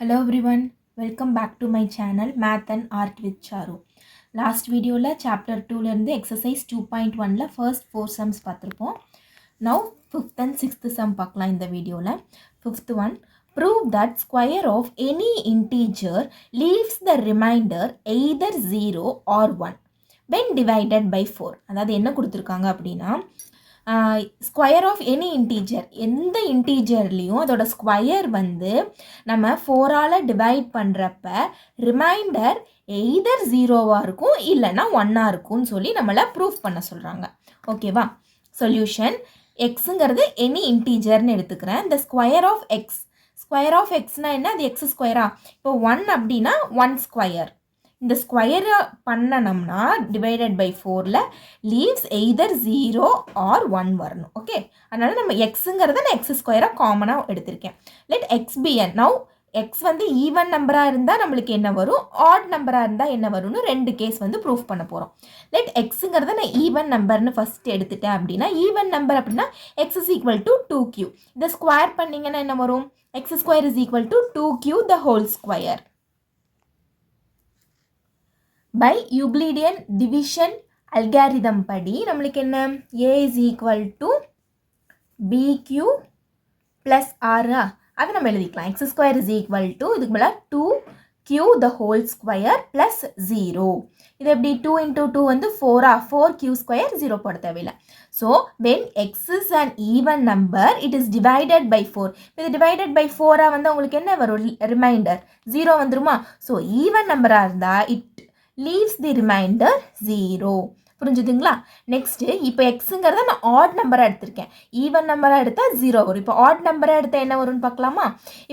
Hello everyone, welcome back to my channel Math and Art with Charu. Last video la chapter 2 la irundhu exercise 2.1 la first 4 sums பார்த்திருப்போம். Now 5th and 6th sum பார்க்கலாம் இந்த வீடியோல. 5th one, prove that square of any integer leaves the remainder either 0 or 1 when divided by 4. அதாவது என்ன கொடுத்திருக்காங்க அப்படினா square of any integer, எந்த இன்டீஜர்லேயும் அதோட ஸ்கொயர் வந்து நம்ம 4ஆல் டிவைட் பண்ணுறப்ப ரிமைண்டர் எய்தர் 0வாக இருக்கும் இல்லைன்னா 1ஆக இருக்கும்னு சொல்லி நம்மளை ப்ரூஃப் பண்ண சொல்கிறாங்க. ஓகேவா? சொல்யூஷன், எக்ஸுங்கிறது எனி இன்டீஜர்னு எடுத்துக்கிறேன். இந்த ஸ்கொயர் ஆஃப் எக்ஸ்னால் என்ன? அது எக்ஸ் ஸ்கொயரா? இப்போ 1 அப்படின்னா 1 ஸ்கொயர். இந்த ஸ்கொயரை பண்ணனோம்னா டிவைடட் பை 4ல் லீவ்ஸ் எய்தர் 0 ஆர் 1 வரணும். ஓகே, அதனால் நம்ம எக்ஸுங்கிறத நான் எக்ஸ் ஸ்கொயராக காமனாக எடுத்திருக்கேன். லெட் எக்ஸ் பி என். நவ் எக்ஸ் வந்து ஈவன் நம்பராக இருந்தால் நம்மளுக்கு என்ன வரும், ஆட் நம்பராக இருந்தால் என்ன வரும்னு 2 கேஸ் வந்து ப்ரூஃப் பண்ண போகிறோம். லெட் எக்ஸுங்கிறத நான் ஈவன் நம்பர்னு ஃபஸ்ட் எடுத்துட்டேன் அப்படின்னா, ஈவன் நம்பர் அப்படின்னா X is equal to 2q. இதை ஸ்கொயர் பண்ணிங்கன்னா என்ன வரும்? X square is equal to 2q the whole square. By Euclidean division algorithm படி நம்மளுக்கு என்ன? A is equal to BQ plus R. அதை நம்ம எழுதிக்கலாம். X square is equal to இதுக்கு மேலே 2Q the whole square plus 0. இது எப்படி? 2 into 2 வந்து 4 4Q square 0 போட தேவையில்லை. So when X is an even number it is divided by 4. இது divided by 4 வந்து உங்களுக்கு என்ன வரும்? ரிமைண்டர் 0 வந்துருமா? ஸோ ஈவன் நம்பராக இருந்தால் it leaves the remainder 0. புரிஞ்சுதுங்களா? நெக்ஸ்ட்டு இப்போ எக்ஸுங்கிறத நான் ஆட் நம்பராக எடுத்திருக்கேன். ஈவன் நம்பராக எடுத்தால் 0 வரும். இப்போ ஆட் நம்பராக எடுத்தால் என்ன வரும்னு பார்க்கலாமா?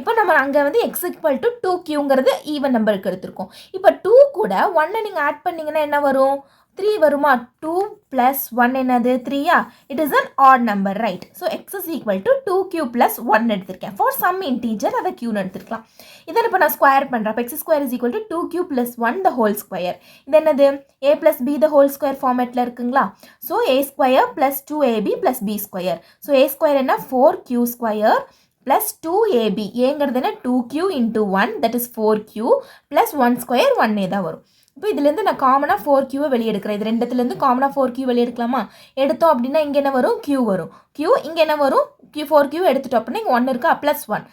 இப்போ நம்ம அங்கே வந்து எக்ஸ் ஈக்குவல் டு 2Qங்கிறது ஈவன் நம்பருக்கு எடுத்திருக்கோம். இப்போ 2 கூட 1 நீங்கள் ஆட் பண்ணிங்கன்னா என்ன வரும்? 3 வருமா? 2 plus 1 என்னது? 3யா? It is an odd number, right? So x is equal to 2Q plus 1 எடுத்திருக்கேன். ஃபார் சம் இன்டீஜர் அதை Qன்னு எடுத்துருக்கலாம். இதை இப்போ நான் ஸ்கொயர் பண்ணுறேன். அப்போ X square is equal to 2Q plus 1 the whole square. இது என்னது? A plus B the whole square ஃபார்மேட்டில் இருக்குங்களா? So A square plus 2AB plus B square. So A square என்ன? 4Q square plus 2AB. ஏங்கிறது என்ன? 2Q into 1 that is 4Q plus 1 square 1A தான் வரும். இப்போ இதுலேருந்து நான் காமனாக 4Qவை வெளியே எடுக்கிறேன். இது ரெண்டுத்துலேருந்து காமனாக 4Q வெளியே எடுக்கலாமா? எடுத்தோம் அப்படின்னா இங்கே என்ன வரும்? Q வரும். Q இங்கே என்ன வரும்? 4Q எடுத்துட்டோம் அப்படின்னா இங்கே 1 இருக்கா? ப்ளஸ் 1.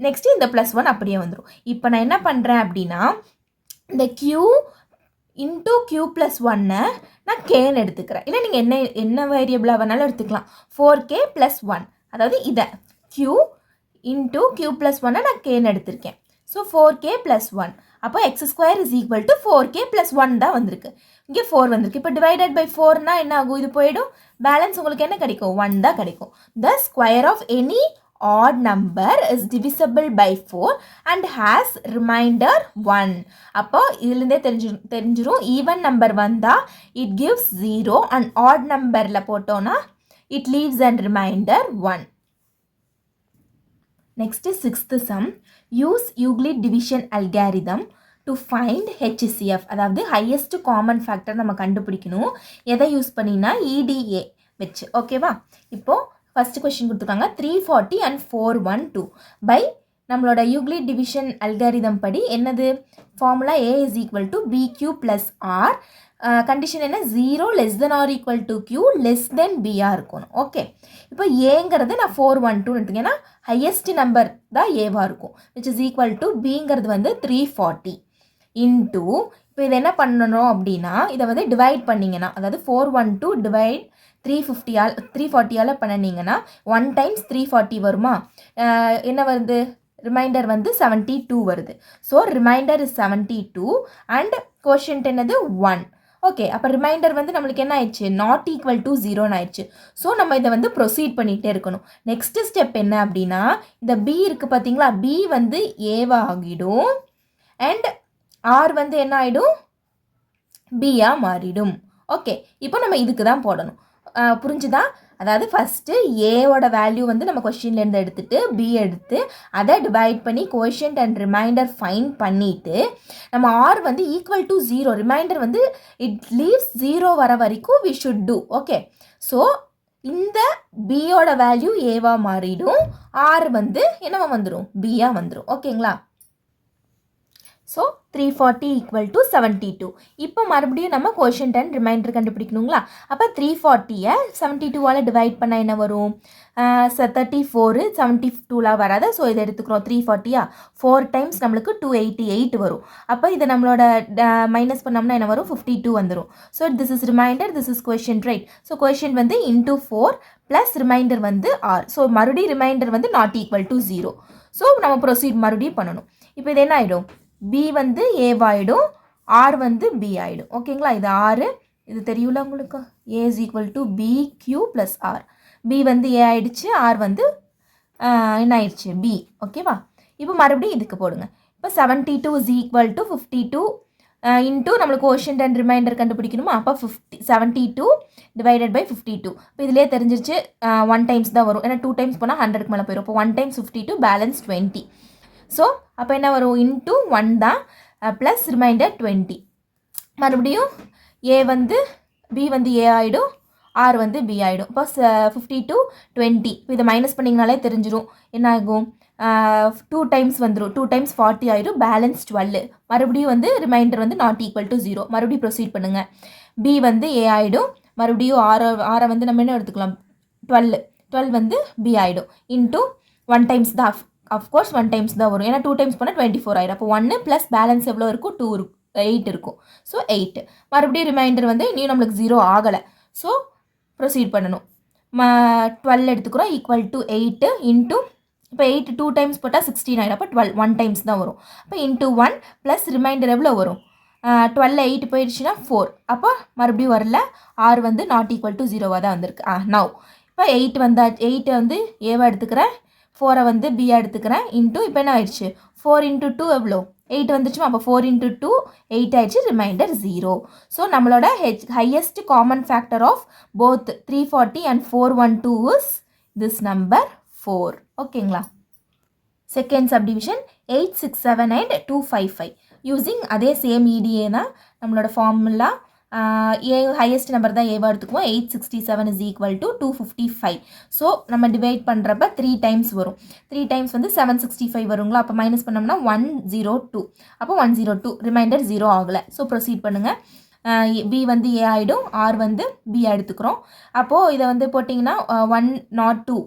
நெக்ஸ்ட்டு இந்த ப்ளஸ் 1 அப்படியே வந்துடும். இப்போ நான் என்ன பண்ணுறேன் அப்படின்னா இந்த Q இன்டூ Q ப்ளஸ் 1 நான் கேன்னு எடுத்துக்கிறேன். இல்லை நீங்கள் என்ன வேரியபிளாக வேணாலும் எடுத்துக்கலாம். 4K ப்ளஸ் 1, அதாவது இதை Q இன்டூ Q ப்ளஸ் 1 நான் கேன்னு எடுத்திருக்கேன். So 4K plus 1. அப்போ X square is equal to 4K plus 1 தான் வந்திருக்கு. இங்கே 4 வந்திருக்கு. இப்போ டிவைடட் பை 4னா என்ன ஆகும்? இது போயிடும். பேலன்ஸ் உங்களுக்கு என்ன கிடைக்கும்? 1 தான் கிடைக்கும். The square of any odd number is divisible by 4 and has remainder 1. அப்போ இதிலிருந்தே தெரிஞ்சிரும் ஈவன் நம்பர் வந்தால் it gives 0 and odd நம்பரில் போட்டோன்னா it leaves and remainder 1. Next is 6th sum. Use Euclid division algorithm to find HCF. அதாவது highest common factor நம்ம கண்டுபிடிக்கணும். எதை use பண்ணினா? EDA வச்சு. ஓகேவா? இப்போது ஃபஸ்ட்டு கொஸ்டின் கொடுத்துருக்காங்க 340 and 412 பை நம்மளோட யூக்ளிட் டிவிஷன் அல்காரிதம் படி என்னது? Formula A is equal to BQ plus R. Condition என்ன? 0 less than or equal to Q less than Bயாக இருக்கணும். ஓகே, இப்போ ஏங்கிறது நான் 412 எடுத்துக்கேன். ஏன்னா ஹையஸ்ட் நம்பர் தான் ஏவாக இருக்கும். விச் இஸ் ஈக்குவல் டு பிங்கிறது வந்து 340 இன்டூ இப்போ இதை என்ன பண்ணணும் அப்படின்னா இதை வந்து டிவைட் பண்ணிங்கன்னா, அதாவது 412 டிவைட் 340ஆல் பண்ணினீங்கன்னா 1 டைம்ஸ் 340 வருமா? என்ன வருது? ரிமைண்டர் வந்து 72 வருது. So remainder is 72 and quotient என்னது? 1. ஓகே, அப்போ ரிமைண்டர் வந்து நம்மளுக்கு என்ன ஆயிடுச்சு? நாட் ஈக்குவல் டு 0ன்னு ஆயிடுச்சு. ஸோ நம்ம இதை வந்து ப்ரொசீட் பண்ணிகிட்டே இருக்கணும். நெக்ஸ்ட் ஸ்டெப் என்ன அப்படின்னா இந்த B இருக்குது பார்த்தீங்களா? B வந்து ஏவாக ஆகிடும் அண்ட் R வந்து என்ன ஆகிடும்? பியாக மாறிடும். ஓகே, இப்போ நம்ம இதுக்கு தான் போடணும். புரிஞ்சுதா? அதாவது ஃபஸ்ட்டு ஏவோட வேல்யூ வந்து நம்ம கொஷின்லேருந்து எடுத்துகிட்டு பி எடுத்து அதை டிவைட் பண்ணி கோஷன்ட் அண்ட் ரிமைண்டர் ஃபைன் பண்ணிவிட்டு நம்ம ஆர் வந்து ஈக்குவல் டு 0, ரிமைண்டர் வந்து இட் லீவ்ஸ் 0 வர வரைக்கும் we should do. Okay, so இந்த பியோட வேல்யூ ஏவாக மாறிடும், ஆர் வந்து என்னவா வந்துடும்? பியாக வந்துடும். ஓகேங்களா? So 340 equal to 72. இப்போ மறுபடியும் நம்ம கோஷன்ட் அண்ட் ரிமைண்டர் கண்டுபிடிக்கணுங்களா? அப்போ 340-ஐ 72வால் டிவைட் பண்ணால் என்ன வரும்? 34 72 வராது. ஸோ இதை எடுத்துக்கிறோம். 340-ஆ 4 டைம்ஸ் நம்மளுக்கு 288 வரும். அப்போ இதை நம்மளோட மைனஸ் பண்ணோம்னா என்ன வரும்? 52 வந்துடும். So this is reminder, this is quotient, right? So quotient வந்து இன்டூ 4 ப்ளஸ் ரிமைண்டர் வந்து R. ஸோ மறுபடியும் ரிமைண்டர் வந்து நாட் ஈக்குவல் டு 0. ஸோ நம்ம ப்ரொசீட் மறுபடியும் பண்ணணும். இப்போ இது என்ன ஆகிடும்? B வந்து ஏவாயிடும், R வந்து B ஆகிடும். ஓகேங்களா? இது R, இது தெரியும்ல உங்களுக்கு? A is equal to BQ plus R. B வந்து A ஆயிடுச்சு, R வந்து என்ன ஆயிடுச்சு? B. ஓகேவா? இப்போ மறுபடியும் இதுக்கு போடுங்க. இப்போ 72 is equal to 52 இன்ட்டு நம்மளுக்கு கோஷன்ட் அண்ட் ரிமைண்டர் கண்டுபிடிக்கணுமா? அப்போ 72 டிவைடட் பை 52. இப்போ இதிலே தெரிஞ்சிருச்சு 1 டைம்ஸ் தான் வரும். ஏன்னா 2 டைம்ஸ் போனால் 100க்கு மேலே போயிடும். இப்போ 1 டைம்ஸ் 52 பேலன்ஸ் 20. ஸோ அப்போ என்ன வரும்? இன்ட்டு 1 தான் ப்ளஸ் ரிமைண்டர் 20. மறுபடியும் ஏ வந்து பி வந்து ஏ ஆகிடும், ஆர் வந்து பி ஆகிடும். இப்போ 52 20. இப்போ இதை மைனஸ் பண்ணிங்கனாலே தெரிஞ்சிடும். என்ன ஆகும்? 2 டைம்ஸ் வந்துடும். 2 டைம்ஸ் 40 ஆகிடும், பேலன்ஸ் 12. மறுபடியும் வந்து ரிமைண்டர் வந்து நாட் ஈக்குவல் டு 0. மறுபடியும் ப்ரொசீட் பண்ணுங்கள். பி வந்து ஏ ஆகிடும், மறுபடியும் ஆரை வந்து நம்ம என்ன எடுத்துக்கலாம்? 12 வந்து பி ஆகிடும். இன்ட்டு 1 டைம்ஸ் தான், அஃப்கோர்ஸ் 1 டைம்ஸ் தான் வரும். ஏன்னா 2 டைம்ஸ் போனால் 24 ஆகிடும். அப்போ 1 ப்ளஸ் பேலன்ஸ் எவ்வளோ இருக்கும்? 2 இருக்கும், 8 இருக்கும். ஸோ 8. மறுபடியும் ரிமைண்டர் வந்து இன்னும் நம்மளுக்கு 0 ஆகலை. ஸோ ப்ரொசீட் பண்ணணும். 12 எடுத்துக்கிறோம், ஈக்குவல் டு 8 இன்ட்டு, இப்போ 8 2 டைம்ஸ் போட்டால் 16 ஆகிடும். அப்போ 12 1 டைம்ஸ் தான் வரும். அப்போ இன்ட்டு 1 ப்ளஸ் ரிமைண்டர் எவ்வளோ வரும்? 12 8 போயிடுச்சுன்னா 4. அப்போ மறுபடியும் வரல, R வந்து நாட் ஈக்குவல் டு 0வாக தான் வந்திருக்கு. நவ் இப்போ 8 வந்தா, 8 வந்து ஏவாக எடுத்துக்கிறேன், 4 வந்து பியாக எடுத்துக்கிறேன். இன்ட்டு இப்போ என்ன ஆயிடுச்சு? 4 இன்ட்டு 2 எவ்வளோ? 8 வந்துச்சுமா? அப்போ 4 இன்ட்டு 2 8 ஆயிடுச்சு, ரிமைண்டர் 0. ஸோ நம்மளோட highest common factor of both 340 and 412 is this number 4. ஓகேங்களா? Second subdivision 867 and 255. யூஸிங் அதே சேம் EDA தான் நம்மளோட ஃபார்முலா. ஏ ஹையஸ்ட் நம்பர் தான் ஏவாக எடுத்துக்குவோம். 867 இஸ் ஈக்குவல் டு 255. ஸோ நம்ம டிவைட் பண்ணுறப்ப 3 டைம்ஸ் வரும். 3 டைம்ஸ் வந்து 765 வருங்களா? அப்போ மைனஸ் பண்ணோம்னா 102. அப்போ 102, ரிமைண்டர் 0 ஆகலை. ஸோ ப்ரொசீட் பண்ணுங்கள். பி வந்து ஏ ஆகிடும், ஆர் வந்து பி எடுத்துக்கிறோம். அப்போது இதை வந்து போட்டிங்கன்னா 102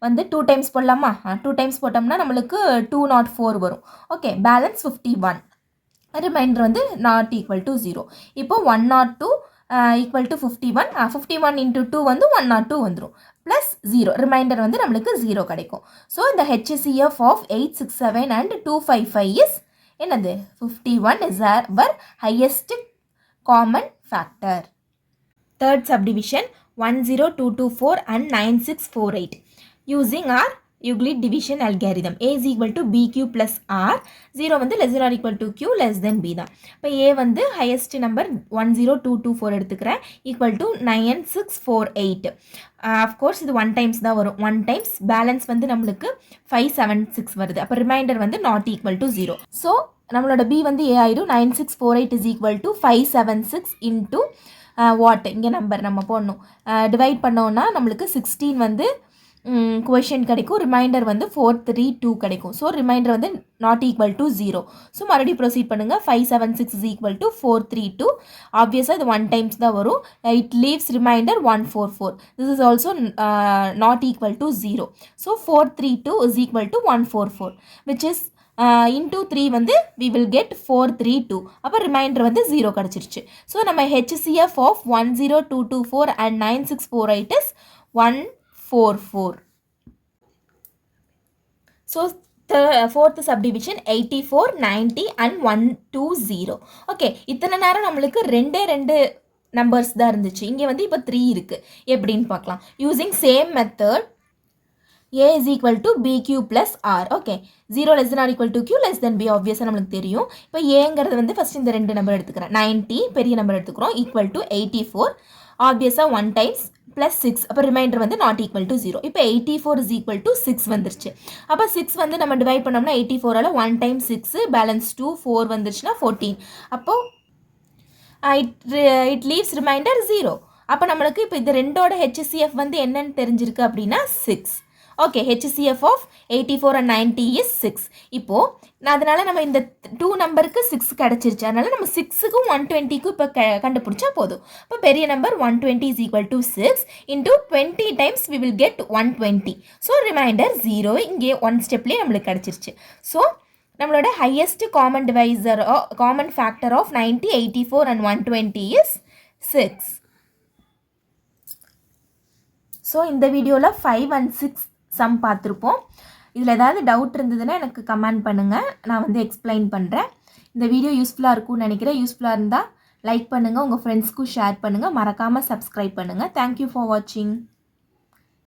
வந்து 2 டைம்ஸ் போடலாமா? 2 டைம்ஸ் போட்டோம்னா நம்மளுக்கு 204 வரும். Okay, balance 51. ரிமைண்டர் வந்து நாட் ஈக்குவல் டு 0. இப்போ 102 ஈக்குவல் டு 51. 51 இன்ட்டு 2 வந்து 102 வந்துடும். ப்ளஸ் 0, ரிமைண்டர் வந்து நம்மளுக்கு 0 கிடைக்கும். ஸோ இந்த HCF ஆஃப் 867 and 255 இஸ் என்னது? 51 is our highest common factor. Third subdivision 10224 and 9648. Using our Euclid division algorithm. A is equal to BQ plus R. 0 வந்து less than or equal to Q less than B தான். இப்போ A வந்து highest number 10224 எடுத்துக்கிறேன், equal to 9648. Of course இது 1 times தான் வரும். 1 times balance வந்து நம்மளுக்கு 576 வருது. அப்போ ரிமைண்டர் வந்து not equal to 0. ஸோ நம்மளோட B வந்து A ஆயிடும். 9648 is equal to 576 into what? இங்கே நம்பர் நம்ம போடணும். டிவைட் பண்ணோன்னா நம்மளுக்கு 16 வந்து கொஷின் கிடைக்கும், ரிமைண்டர் வந்து 432 கிடைக்கும். ஸோ ரிமைண்டர் வந்து நாட் ஈக்குவல் டு 0. ஸோ மறுபடியும் ப்ரொசீட் பண்ணுங்கள். 576 இஸ் ஈக்குவல் டு 432. ஆப்வியஸாக இது 1 டைம்ஸ் தான் வரும். It leaves reminder 144. This is also not equal to 0. So 432 is equal to 144, which is into 3 வந்து we will get 432. அப்போ ரிமைண்டர் வந்து 0 கிடச்சிருச்சு. ஸோ நம்ம HCF of 10224 and 9648 is 144. So fourth subdivision 84 90 and 120. Okay, இத்தனை நேரம் நம்மளுக்கு ரெண்டு நம்பர்ஸ் தான் இருந்துச்சு. இங்கே வந்து இப்போ 3 இருக்குது. எப்படின்னு பார்க்கலாம். Using same method A is equal to BQ plus R. Okay, 0 less than or equal to Q less than B ஆப்வியஸாக நம்மளுக்கு தெரியும். இப்போ ஏங்கிறது வந்து ஃபஸ்ட் இந்த 2 நம்பர் எடுத்துக்கிறேன். 90 பெரிய நம்பர் எடுத்துக்கிறோம், ஈக்குவல் டு 84. ஆப்வியஸாக 1 டைம்ஸ் ப்ளஸ் 6. அப்போ ரிமைண்டர் வந்து நாட் ஈக்குவல் டு 0. இப்போ 84 இஸ் ஈக்குவல் டு 6 வந்துருச்சு. அப்போ 6 வந்து நம்ம டிவைட் பண்ணோம்னா 84ஆல் 1 டைம் 6 பேலன்ஸ் 2 4 வந்துருச்சுன்னா 14. அப்போது இட் லீவ்ஸ் ரிமைண்டர் 0. அப்போ நம்மளுக்கு இப்போ இது ரெண்டோட HCF வந்து என்னன்னு தெரிஞ்சிருக்கு அப்படின்னா 6. Okay HCF of 84 and 90 is 6. இப்போது அதனால் நம்ம இந்த 2 நம்பருக்கு 6 கிடச்சிருச்சு. அதனால் நம்ம 6க்கும் 120க்கும் இப்போ கண்டுபிடிச்சா போதும். இப்போ பெரிய number 120 is equal to 6 into 20 times we will get 120. So reminder 0 இங்கே 1 ஸ்டெப்லேயே நம்மளுக்கு கிடச்சிருச்சு. ஸோ நம்மளோட highest common divisor common factor of 90, 84 and 120 is 6. So இந்த வீடியோவில் 5 and 6 சம் பார்த்துருப்போம். இதில் ஏதாவது டவுட் இருந்ததுன்னா எனக்கு கமெண்ட் பண்ணுங்கள், நான் வந்து எக்ஸ்பிளைன் பண்ணுறேன். இந்த வீடியோ யூஸ்ஃபுல்லாக இருக்கும்னு நினைக்கிறேன். யூஸ்ஃபுல்லாக இருந்தால் லைக் பண்ணுங்கள், உங்கள் ஃப்ரெண்ட்ஸ்க்கும் ஷேர் பண்ணுங்கள், மறக்காமல் சப்ஸ்கிரைப் பண்ணுங்கள். தேங்க்யூ ஃபார் வாட்சிங்.